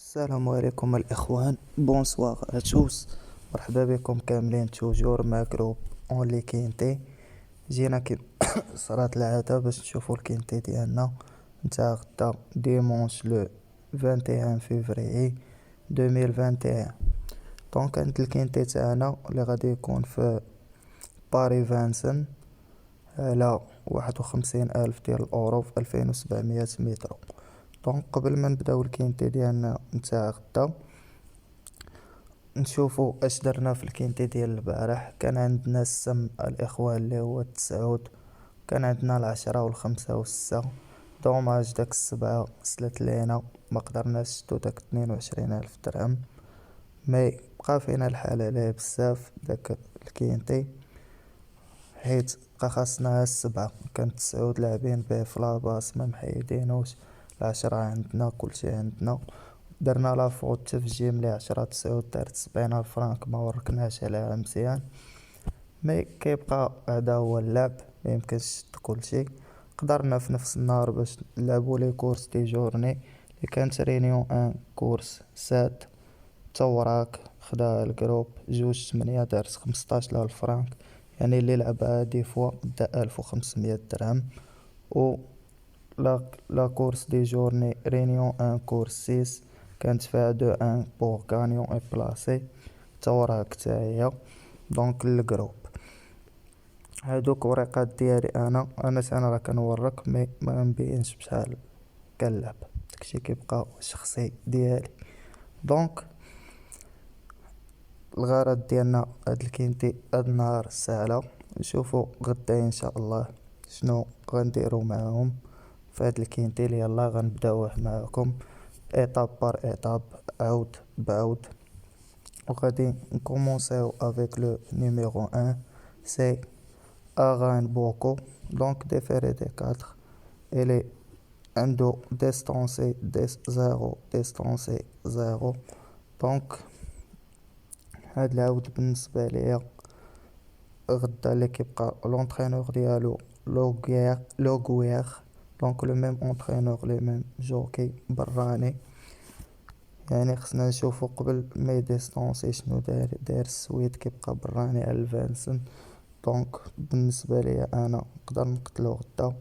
السلام عليكم الإخوان، بونسوار أتوس. مرحبا بكم كاملين توجور مع جروب اونلي كينتي. جينا كي صرات العادة باش نشوفو الكينتي ديالنا نتاع غدا ديمونش لو 21 فيفري 2021. دونك عند الكينتي تاعنا اللي غادي يكون في باري فانسن على 51,000 ديال الأورو في 2700 متر. دونك قبل ما نبداو الكينتي ديالنا نتاع غدا نشوفو اش درنا في الكينتي ديال البارح. كان عندنا السم الاخوان اللي هو 9، كان عندنا 10 و5 و6. دوماج داك السبعة سلت لينا، ما قدرناش شدو داك 22,000 درهم. مي بقى فينا الحال عليه بزاف داك الكينتي، حيت بقى خاصنا السبعة. كان 9 لاعبين به في لاباس ما محيدينوش، 10 عندنا كلشي عندنا. درنا لافو التفجيم ل10 9 دارت 70,000 فرانك، ما وركناش عليها مزيان. مي كيبقى هذا هو اللعب، ميمكنش تشد كلشي. قدرنا في نفس النهار باش نلعبو لي كورس دي جورني اللي كانت رينيون ان كورس سات توراك خدا الجروب 2/8 دارت 15,000 فرانك، يعني اللي لعبها دي فوا دا 1500 درهم. و لا كورس دي جورني رينيون ان كورس 6 كانت فيها 2-1 بوغ غانيون اي بلاسي توراك تا هي. دونك الجروب هادوك ورقات ديالي انا راه كنورك، مي ما نبينش بشحال كنلعب، داكشي كيبقى شخصي ديالي. دونك الغرض ديالنا هاد الكينتي هاد النهار الساعة نشوفو غدا ان شاء الله شنو غنديرو معاهم في هاد الكينتي اللي يلا غنبداوه معاكم ايطاب بار ايطاب، عود بعود. وغادي نكومونسيو افيك لو نيميرو 1 سي اغان بوكو. دونك ديفيري دي 4 الي عندو ديستونسي زيرو ديستونسي زيرو. دونك هاد العود بالنسبة ليا غدا اللي كيبقى لونطرينور ديالو لوغوير. دونك لو ميم اونطرينور لي ميم جوكي براني، يعني خصنا نشوفو قبل ما يديستونسي شنو داير السويد كيبقى براني على الفانسن. دونك بالنسبة ليا انا نقدر نقتلو غدا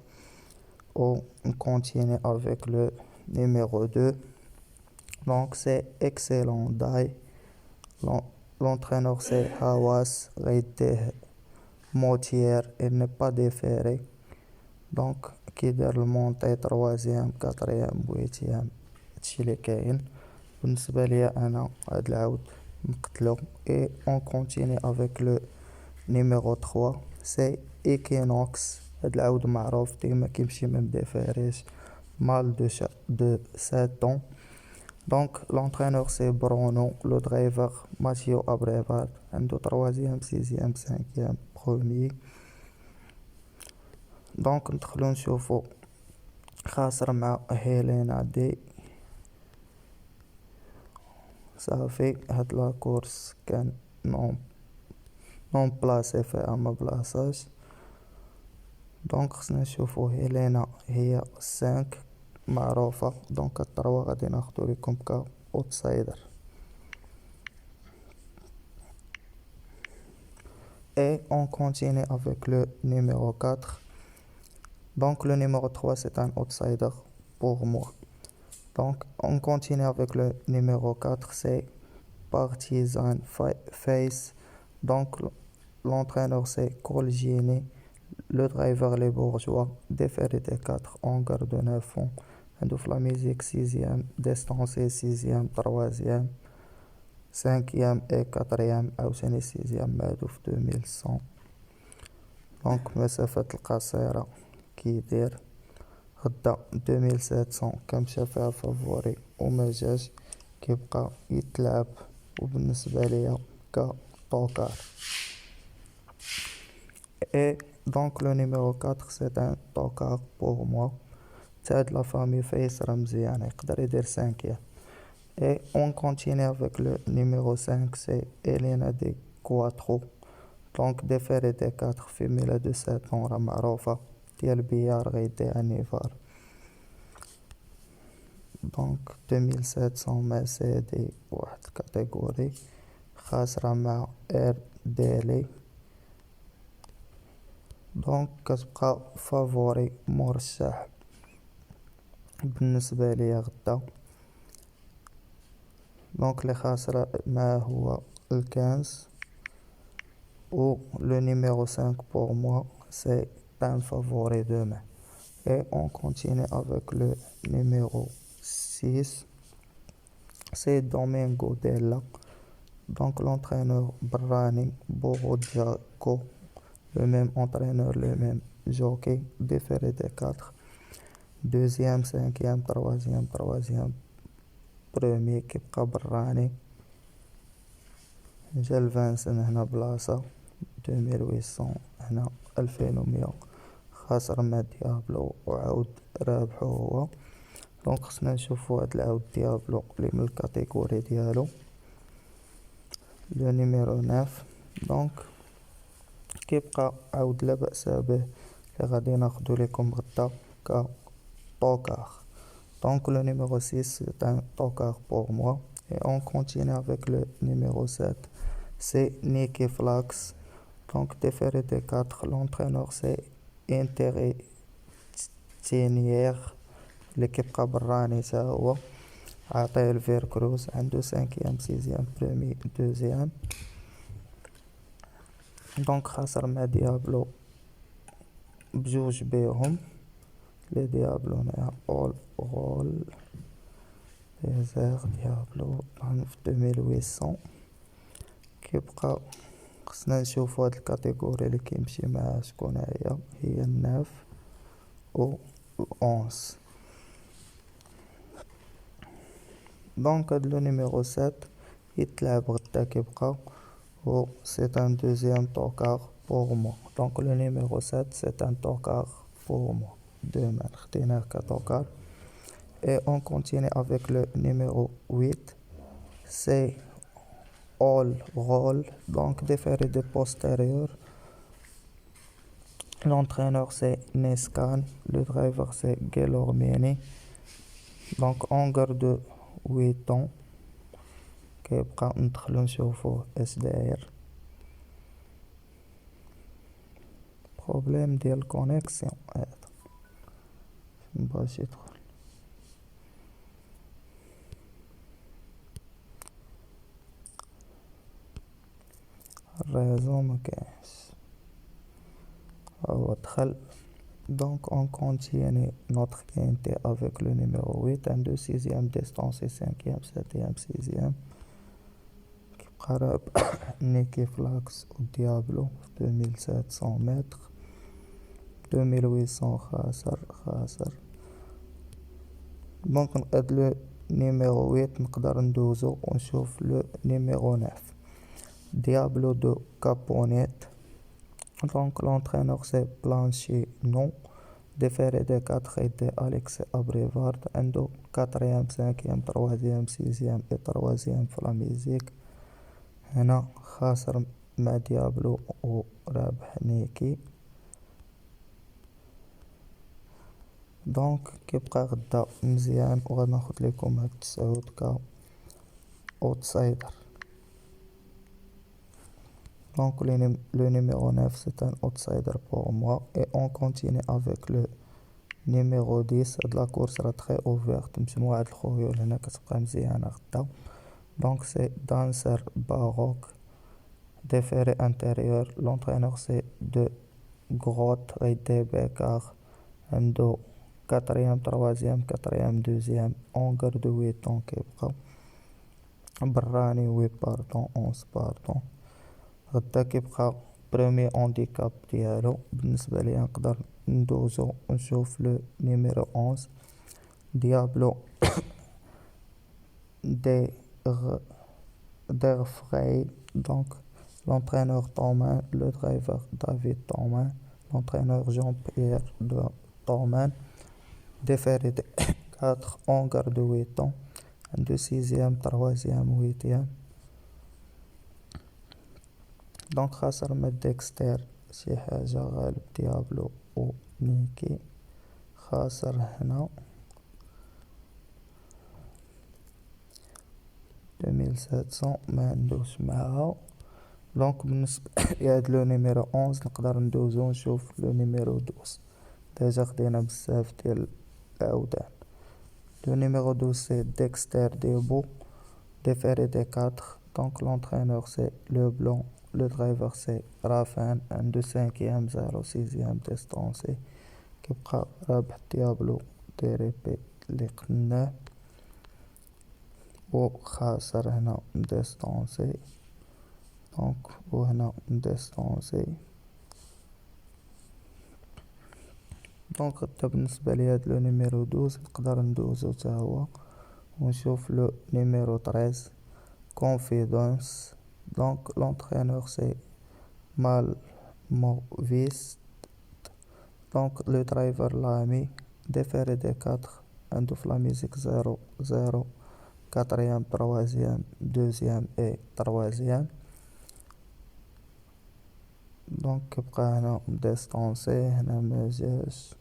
و نكونتيني افيك لو نيميرو 2. دونك سي اكسيلون داي. l'entraîneur c'est Hawass غيديه موتير il n'est pas déféré. دونك كيدير المونطي تروازيام كاتريام بويتيام، هادشي اللي كاين. بالنسبة ليا انا هاد العود نقتلو اي اون كونتيني افيك لو نيميرو 3 سي ايكينوكس. هاد العود معروف ديما كيمشي ما مديفيريش مال دو ساتون. دونك لونطرينور سي برونو، لو درايفر ماتيو ابريفال، عندو تروازيام سيزيام سانكيام بروميي. دونك ندخلو نشوفو خاسر مع هيلينا دي. صافي هاد لا كورس كان نون بلاسي فيها ما بلاصاش. دونك خصنا نشوفو هيلينا هي 5 معروفة. دونك التروا غادي ناخدو ليكم كا اوتسايدر. Et on continue avec le numéro 4. Donc le numéro 3 c'est un outsider pour moi. Donc on continue avec le numéro 4, c'est Partizan Face. Donc l'entraîneur c'est Colgini, le driver les bourgeois, déféré des 4, on garde 9 fonds. La musique 6e, distancé 6e, 3e, 5e et 4e عاوتاني 6e مادو في 2100. دونك مسافة القصيرة كيدير غدا 2700 كنمشى فيها فافوري وما جاش كيبقى يتلعب. وبالنسبة ليا كطوكار. اي دونك لو نيميرو 4 سي ان طوكار بوغ موا. تاع لا فامي فايس راه مزيان يقدر يدير 5. Et on continue avec le numéro 5, c'est Elena de Quattro. Donc déféré des 4 femelles de 7 ans راه معروفة ديال بيار غيديها نيفار. دونك 2700 مع سي دي واحد الكاتيجوري، خاسرة مع ار ديلي. دونك كتبقى فافوري مرشح بالنسبة ليا غدا. دونك لي خاسرة معاه هو الكانز، و le numéro 5 pour moi c'est un favori demain. Et on continue avec le numéro 6, c'est Domingo Della. Donc l'entraîneur Brani Borodjako, le même entraîneur, le même jockey, différé des 4. Deuxième, cinquième, troisième, premier كيبقى براني. جا الفانسن هنا بلاصة 2800، هنا 2100 خاسر مع ديابلو وعاود رابحو هو. دونك خصنا نشوفو هاد العاود ديابلو لي من الكاتيجوري ديالو لو نيميرو 9. دونك كيبقى عاود لا بأس به لي غادي ناخدو ليكم غدا كطوكار. Donc le numéro 6 c'est un tocard pour moi. Et on continue avec le numéro 7. C'est Nicky Flax. Donc déféré des 4, l'entraîneur c'est Intérêt Tinière. L'équipe Cabrani ça هو. عطيه الفير كروز عنده 5e 6e premier 2e. Donc خاسر مع ديابلو بجوج بيهم. لي ديابلو هنايا اول رول ديزير ديابلو في 2800. كيبقى خصنا نشوفو هاد الكاتيجوري اللي كيمشي معاه شكون هي الناف و الأونس. دونك هاد لو نيميرو 7 يتلعب غدا كيبقى و سي ان دوزيام توكار بور مو. دونك لو نيميرو 7 سي ان توكار بور مو demain خديناه كتوكار. Et on continue avec le numéro 8, c'est All Roll, donc déféré de postérieur. L'entraîneur c'est Nescan, le driver c'est Gelormieni. Donc on garde 8 ans كيبقى ندخلو نشوفو اش داير. بروبليم ديال الكونيكسيون هذا مبغاش يدخل. الريزو مكاينش هو دخل. Donc on continue notre quintet avec le numéro 8, un de 6e distance et 5e, 7e, 6e. كيبقى رابح نيكي فلاكس و ديابلو في 2700 متر. 2800 خاسر. دونك نقاد لو نيميرو 8 نقدر ندوزو ونشوف لو نيميرو 9 Diablo de Caponette. Donc l'entraîneur c'est Plancher non. Déféré des 4 était Alex Abrevard. عنده 4e 5e 3e 6e et 3e في la musique. هنا خاسر مع ديابلو ورابح نيكي. دونك كيبقى غدا مزيان وغناخد لكم هاد 9 كا اوتسايدر. Donc le numéro 9 c'est un outsider pour moi. Et on continue avec le numéro 10. هاد لا كورس راه très ouverte مجموعة الخيول هنا كتبقى مزيانة غدا. Donc c'est Dancer Baroque, déféré intérieur. L'entraîneur c'est de Grotte Rede Bekar. عنده 4e 3e 4e 2e. On garde 8 ans كيبقى براني 8 باردون 11 باردون. غدا كيبقى بريمي اونديكاب ديالو. بالنسبة ليا نقدر ندوزو ونشوف لو نيميرو 11 ديابلو دير فراي. دونك l'entraîneur Thomas, le driver David Thomas, l'entraîneur Jean-Pierre Thomas. Déféré de 4, on garde 8 ans. De 6e 3e 8e. دونك خاسر مع ديكستير شي حاجة غالب ديابلو و نيكي. خاسر هنا 2700 ما ندوش معاها. دونك بالنسبة لهاد لو نيميرو 11 نقدر ندوزو نشوف لو نيميرو 12. ديجا خدينا بزاف ديال العودان. لو نيميرو 12 سي ديكستر ديبو ديفيري دي 4. دونك لونترينور سي لو بلون، لو درايفر سي رافان عندو 5 0 6 ديستونسي. كيبقى رابح ديابلو دي ريبي اللي قلناه، و خاسر هنا ديستونسي. دونك و هنا ديستونسي. دونك حتى بالنسبة لي هاد لو نيميرو 12 نقدر ندوزو تا هو ونشوف لو نيميرو 13 كونفيدونس. دونك لونترينور سي مالموفيس. دونك لو درايفر لامي ديفيري دي 4 عندو في لا ميزيك 0 0 4 3 2 اي 3. دونك كيبقى هنا ديستونسي، هنا مجاش،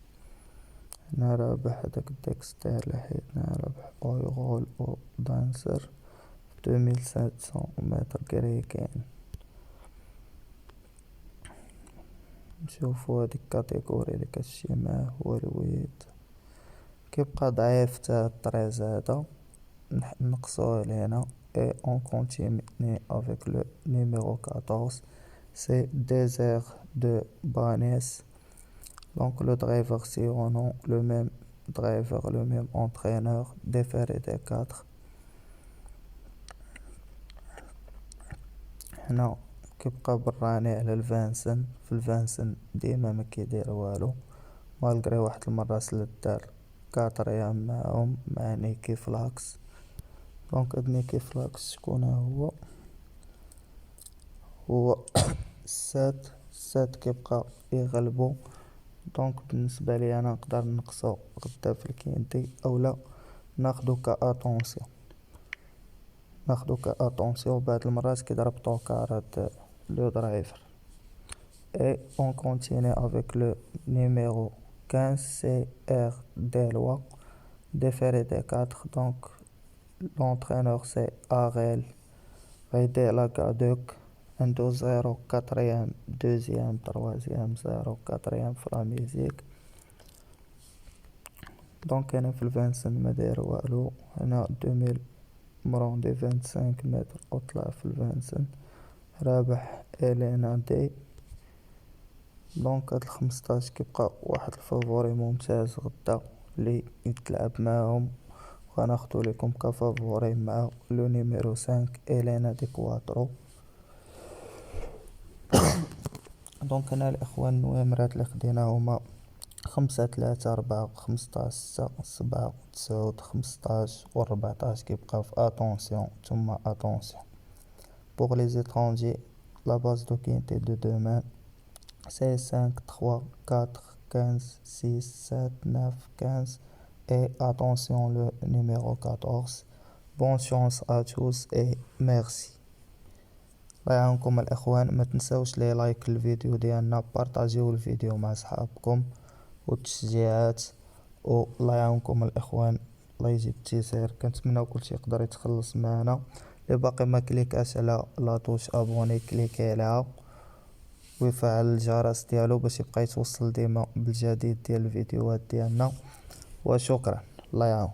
هنا رابح هداك ديكستير لحيتنا رابح اويغول او دانسر 2700 متر كريكين. نشوفو هاديك كاتيجوري اللي كتمشي معاه هو الويد. كيبقى ضعيف تا الطريز هذا، نقصوه لهنا اي اون كونتيني افيك لو نيميرو 14 سي ديزير دو بانيس. دونك لو درايفر سيرونو لو ميم درايفر لو ميم انترينور ديفيري دي 4. هنا كيبقى براني على الفانسن، في الفانسن ديما ما كيدير والو مالغري واحد المرة سلدار 4 معاهم مع نيكي فلاكس. دونك هاد نيكي فلاكس شكون هو السات كيبقى يغلبو. دونك بالنسبة لي انا نقدر نقصو غدا في الكينتي اولا ناخدو كاتونسيون بعض المرات كيضرب طوكارات لو درايفر. et on continue avec le numéro 15 c'est R Delois déféré des 4. donc l'entraîneur c'est Arel Raidé Lagadec عنده 0 4 2 3 0 4 في la musique. دونك انا في الفانسن ما داير والو، هنا 2000 مروندي 25 متر اطلع في الفانسن رابح الينا دي. دونك هاد 15 كيبقى واحد الفافوري ممتاز غدا اللي يتلعب معاهم، وغناخدو ليكم كفافوري مع لو نيميرو 5 الينا دي كواترو. دونك هنا الاخوان النوامرات اللي خدينا هما 5 3 4 15 6 7 9 15 و 14 كيبقى في اتونسيون ثم اتونسيون. بوغ لي زيترونجي لا باز دو كينتي دو دومان c'est 5 3 4 15 6 7 9 15 et attention le numéro 14. bonne chance à tous et merci. الله يعاونكم الاخوان، ما تنساوش لي لايك الفيديو ديالنا، بارطاجيو الفيديو مع صحابكم والتشجيعات، والله يعاونكم الاخوان. الله يجيب التيسير، كنتمنى كلشي يقدر يتخلص معنا. اللي باقي ما كليكاش على لاطوش ابوني كليكي عليها ويفعل الجرس ديالو باش يبقى يتوصل ديما بالجديد ديال الفيديوهات ديالنا. وشكرا، الله يعاون.